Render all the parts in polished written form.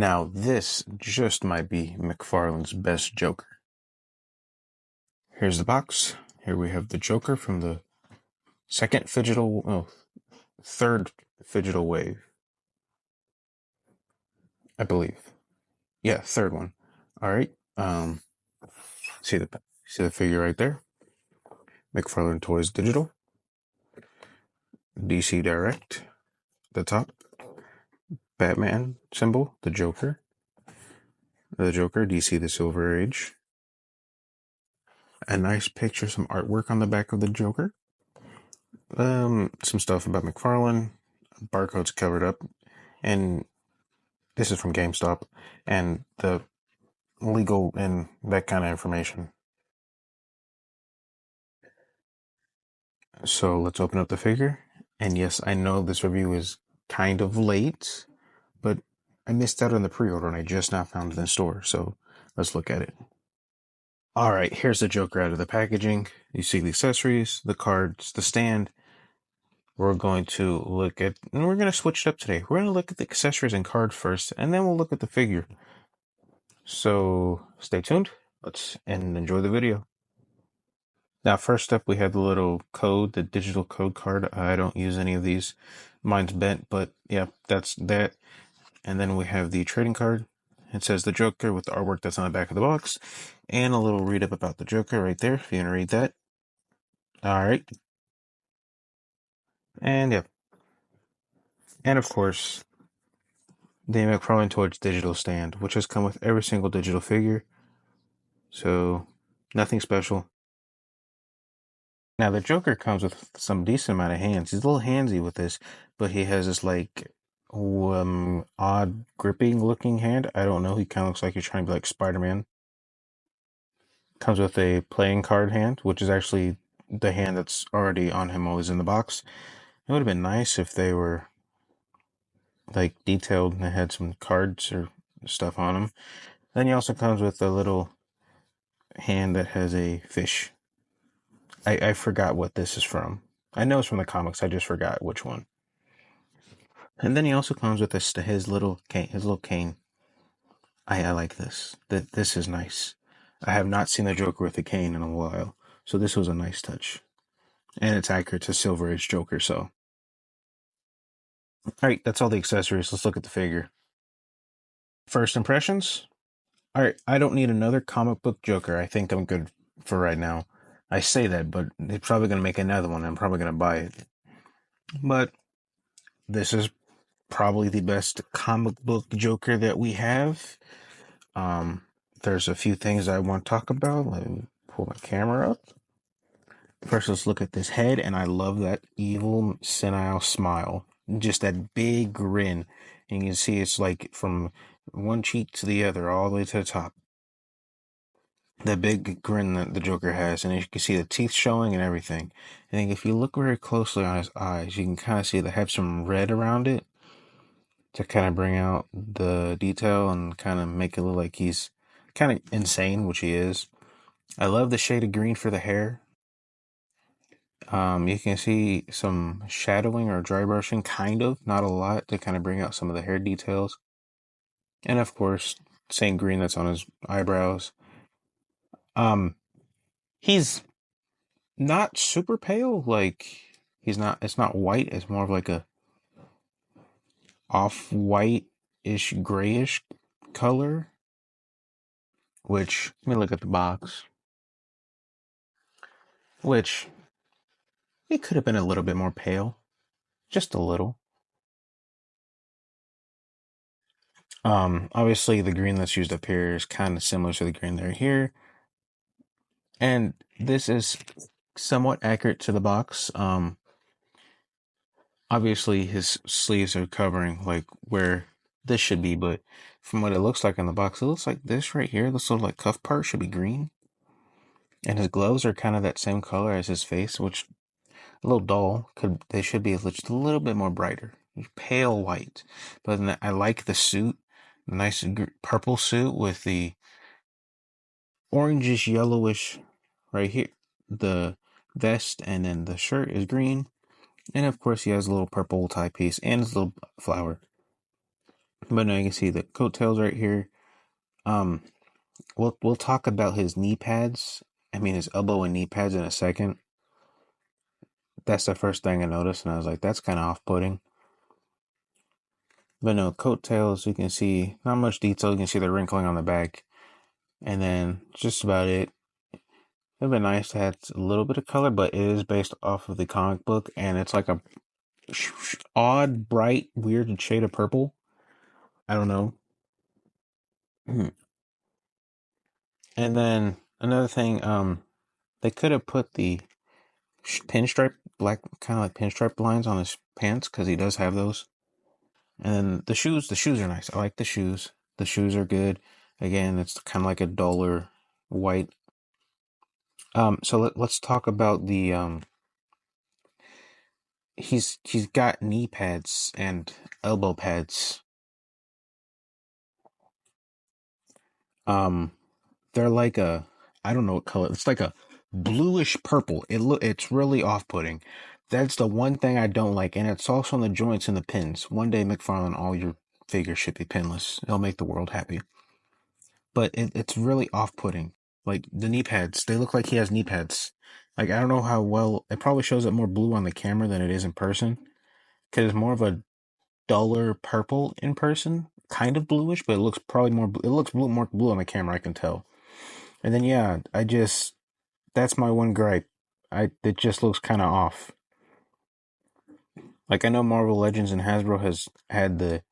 Now, this just might be McFarlane's best Joker. Here's the box. Here we have the Joker from the third Digital wave, I believe. Yeah, third one. All right. See the figure right there. McFarlane Toys Digital, DC Direct, the top, Batman symbol, the Joker, DC the Silver Age. A nice picture, some artwork on the back of the Joker. Some stuff about McFarlane. Barcode's covered up, and this is from GameStop, and the legal and that kind of information. So let's open up the figure. And yes, I know this review is kind of late, but I missed out on the pre-order and I just now found it in the store. So let's look at it. All right, here's the Joker out of the packaging. You see the accessories, the cards, the stand. We're going to look at, and we're going to switch it up today. We're going to look at the accessories and cards first, and then we'll look at the figure. So stay tuned. And enjoy the video. Now, first up, we have the little code, the digital code card. I don't use any of these. Mine's bent, but yeah, that's that. And then we have the trading card. It says the Joker with the artwork that's on the back of the box. And a little read up about the Joker right there, if you want to read that. All right. And yeah. And of course, the McFarlane Toys digital stand, which has come with every single digital figure. So, nothing special. Now, the Joker comes with some decent amount of hands. He's a little handsy with this, but he has this, odd gripping looking hand. I don't know. He kind of looks like he's trying to be like Spider-Man. Comes with a playing card hand, which is actually the hand that's already on him while he's in the box. It would have been nice if they were, like, detailed and they had some cards or stuff on them. Then he also comes with a little hand that has a fish. I forgot what this is from. I know it's from the comics. I just forgot which one. And then he also comes with his little cane. I like this. This is nice. I have not seen the Joker with a cane in a while, so this was a nice touch. And it's accurate to Silver Age Joker, so. Alright, that's all the accessories. Let's look at the figure. First impressions? Alright, I don't need another comic book Joker. I think I'm good for right now. I say that, but they're probably going to make another one. I'm probably going to buy it. But this is probably the best comic book Joker that we have. There's a few things I want to talk about. Let me pull my camera up. First, let's look at this head, and I love that evil, senile smile. Just that big grin. And you can see it's like from one cheek to the other, all the way to the top. That big grin that the Joker has, and you can see the teeth showing and everything. I think if you look very closely on his eyes, you can kind of see they have some red around it to kind of bring out the detail and kind of make it look like he's kind of insane, which he is. I love the shade of green for the hair. You can see some shadowing or dry brushing, kind of, not a lot, to kind of bring out some of the hair details. And of course, same green that's on his eyebrows. He's not super pale, it's not white, it's more of like a off-white-ish, grayish color. Which, let me look at the box. Which, it could have been a little bit more pale. Just a little. Obviously the green that's used up here is kind of similar to the green there here. And this is somewhat accurate to the box. Obviously his sleeves are covering like where this should be, but from what it looks like in the box, it looks like this right here, this little like cuff part should be green. And his gloves are kind of that same color as his face, which a little dull. They should be just a little bit more brighter, pale white. But I like the suit, nice purple suit with the orangish yellowish right here. The vest and then the shirt is green, and of course he has a little purple tie piece and his little flower. But now you can see the coattails right here. Um, we'll talk about his knee pads. I mean his elbow and knee pads in a second. That's the first thing I noticed, and I was like, that's kind of off-putting. But no, coattails, you can see not much detail. You can see the wrinkling on the back, and then just about it. It'd been nice to have a little bit of color, but it is based off of the comic book, and it's like a odd, bright, weird shade of purple. I don't know. And then another thing, they could have put the pinstripe, black, kind of like pinstripe lines on his pants because he does have those. And then the shoes are nice. I like the shoes. The shoes are good. Again, it's kind of like a duller white. So let's talk about the he's got knee pads and elbow pads. Um, they're like a, I don't know what color. It's like a bluish purple. It's really off-putting. That's the one thing I don't like, and it's also on the joints and the pins. One day, McFarlane, all your figures should be pinless. It'll make the world happy. But it's really off-putting. Like the knee pads, they look like he has knee pads. Like I don't know how well it probably shows up more blue on the camera than it is in person, because it's more of a duller purple in person, kind of bluish, but it looks probably more. It looks more blue on the camera. I can tell. And then yeah, that's my one gripe. It just looks kind of off. Like I know Marvel Legends and Hasbro has had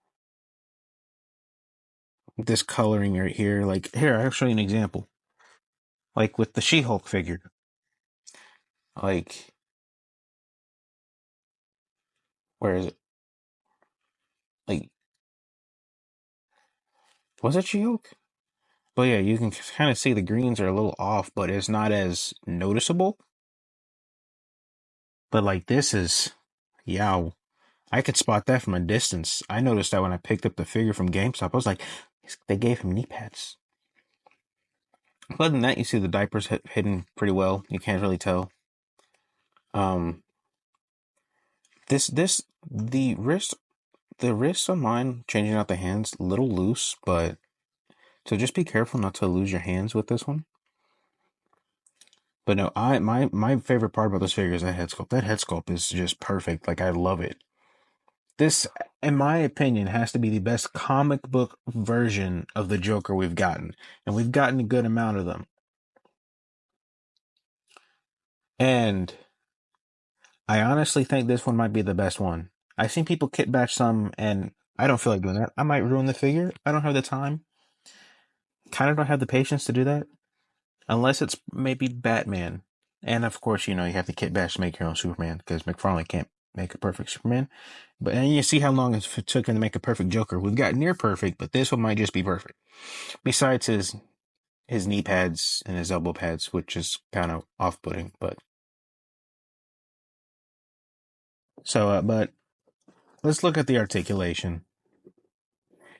this coloring right here. Like here, I'll show you an example. Like with the She-Hulk figure. Like where is it? Like was it She-Hulk? But yeah, you can kind of see the greens are a little off, but it's not as noticeable. But like this is, yeah, I could spot that from a distance. I noticed that when I picked up the figure from GameStop. I was like, they gave him knee pads. Other than that, you see the diapers hidden pretty well. You can't really tell. Um, this the wrists on mine changing out the hands a little loose, but so just be careful not to lose your hands with this one. But no, my favorite part about this figure is that head sculpt. That head sculpt is just perfect. Like I love it. This, in my opinion, has to be the best comic book version of the Joker we've gotten, and we've gotten a good amount of them. And I honestly think this one might be the best one. I've seen people kit bash some, and I don't feel like doing that. I might ruin the figure. I don't have the time. Kind of don't have the patience to do that. Unless it's maybe Batman. And of course, you have to kit bash to make your own Superman, because McFarlane can't make a perfect Superman. But and you see how long it took him to make a perfect Joker. We've got near perfect, but this one might just be perfect. Besides his knee pads and his elbow pads, which is kind of off-putting. But but let's look at the articulation.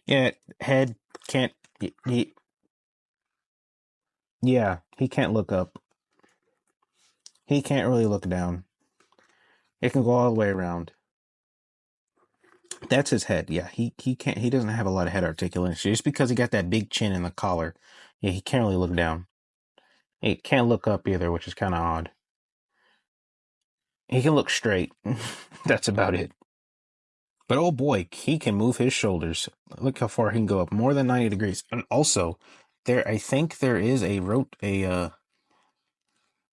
Yeah, head can't. Yeah, he can't look up. He can't really look down. It can go all the way around. That's his head. Yeah, he can't. He doesn't have a lot of head articulation just because he got that big chin in the collar. Yeah, he can't really look down. He can't look up either, which is kind of odd. He can look straight. That's about it. But oh boy, he can move his shoulders. Look how far he can go up, more than 90 degrees. And also, I think there is a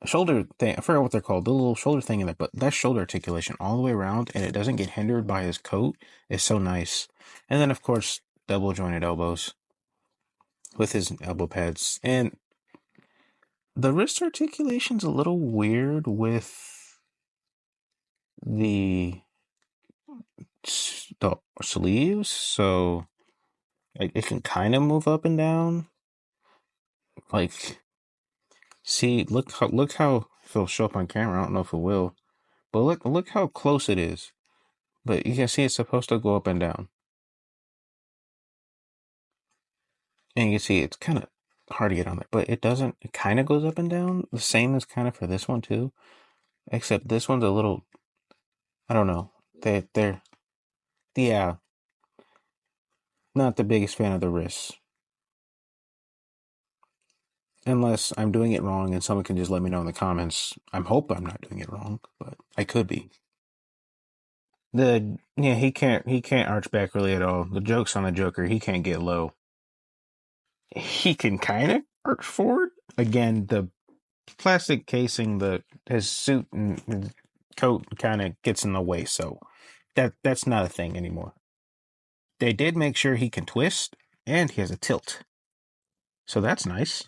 shoulder thing. I forgot what they're called. The little shoulder thing in there, but that shoulder articulation all the way around, and it doesn't get hindered by his coat, is so nice. And then of course, double jointed elbows with his elbow pads, and the wrist articulation's a little weird with the the sleeves, so it can kind of move up and down. Like, see, look how if it'll show up on camera. I don't know if it will, but look how close it is. But you can see it's supposed to go up and down, and you can see it's kind of hard to get on there, but it doesn't. It kind of goes up and down. The same as kind of for this one too, except this one's a little. I don't know. They're yeah. Not the biggest fan of the wrists. Unless I'm doing it wrong and someone can just let me know in the comments. I hope I'm not doing it wrong, but I could be. He can't arch back really at all. The joke's on the Joker. He can't get low. He can kind of arch forward. Again, the plastic casing, his suit and coat kind of gets in the way, so that's not a thing anymore. They did make sure he can twist, and he has a tilt, so that's nice.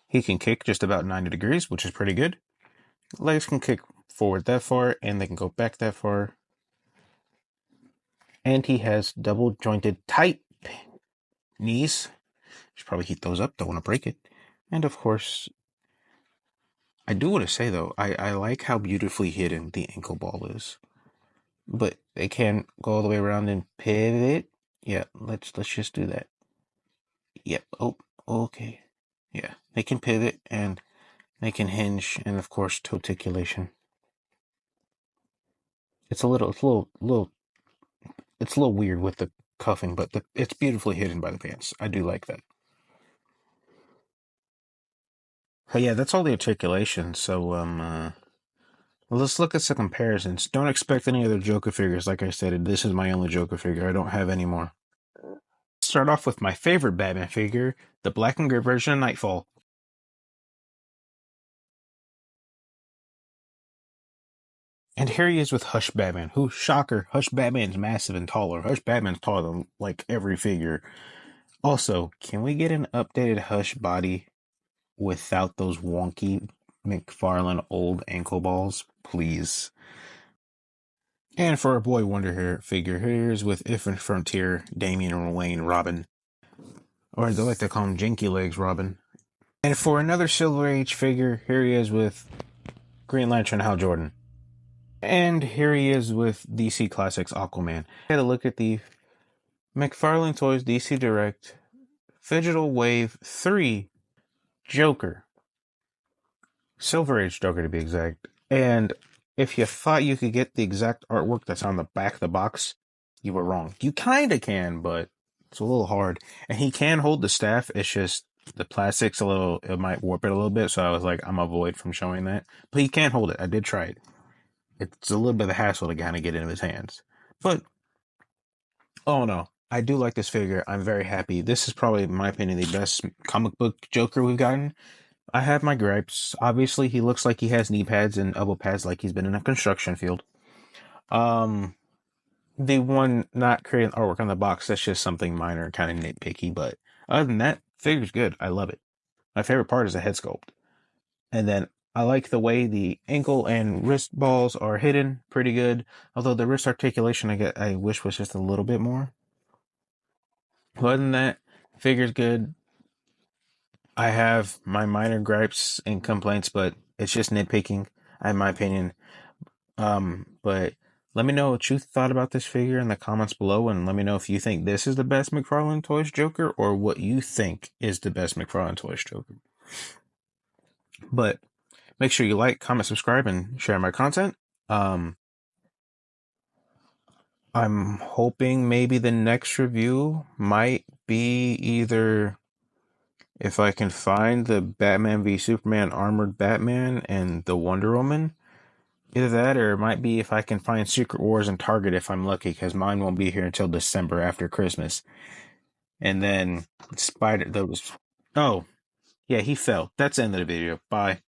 He can kick just about 90 degrees, which is pretty good. Legs can kick forward that far, and they can go back that far. And he has double jointed tight knees. Should probably heat those up, don't want to break it. And of course, I do want to say though, I like how beautifully hidden the ankle ball is. But they can go all the way around and pivot. Yeah, let's just do that. Yep. Oh, okay. Yeah, they can pivot and they can hinge, and of course, toticulation. It's a little weird with the cuffing, but it's beautifully hidden by the pants. I do like that. But yeah, that's all the articulation. So let's look at some comparisons. Don't expect any other Joker figures. Like I said, this is my only Joker figure. I don't have any more. Start off with my favorite Batman figure, the black and gray version of Nightfall. And here he is with Hush Batman, who, shocker, Hush Batman's massive and taller. Hush Batman's taller than, like, every figure. Also, can we get an updated Hush body without those wonky McFarlane old ankle balls? Please. And for our boy Wonder Hair figure, here's with Infinite Frontier, Damian and Wayne Robin. Or as I like to call him, Janky Legs Robin. And for another Silver Age figure, here he is with Green Lantern Hal Jordan. And here he is with DC Classics Aquaman. I had a look at the McFarlane Toys DC Direct Digital Wave 3 Joker. Silver Age Joker to be exact. And if you thought you could get the exact artwork that's on the back of the box, you were wrong. You kind of can, but it's a little hard. And he can hold the staff. It's just the plastic's it might warp it a little bit. So I was like, I'm avoid from showing that. But he can hold it. I did try it. It's a little bit of a hassle to kind of get it in his hands. But, oh no, I do like this figure. I'm very happy. This is probably, in my opinion, the best comic book Joker we've gotten. I have my gripes. Obviously, he looks like he has knee pads and elbow pads like he's been in a construction field. The one not creating artwork on the box, that's just something minor, kind of nitpicky. But other than that, figure's good. I love it. My favorite part is the head sculpt. And then I like the way the ankle and wrist balls are hidden pretty good. Although the wrist articulation I wish was just a little bit more. Other than that, figure's good. I have my minor gripes and complaints, but it's just nitpicking, in my opinion. But let me know what you thought about this figure in the comments below, and let me know if you think this is the best McFarlane Toys Joker, or what you think is the best McFarlane Toys Joker. But make sure you like, comment, subscribe, and share my content. I'm hoping maybe the next review might be either if I can find the Batman v Superman Armored Batman and the Wonder Woman. Either that, or it might be if I can find Secret Wars and Target if I'm lucky, because mine won't be here until December after Christmas. And then Oh, yeah, he fell. That's the end of the video. Bye.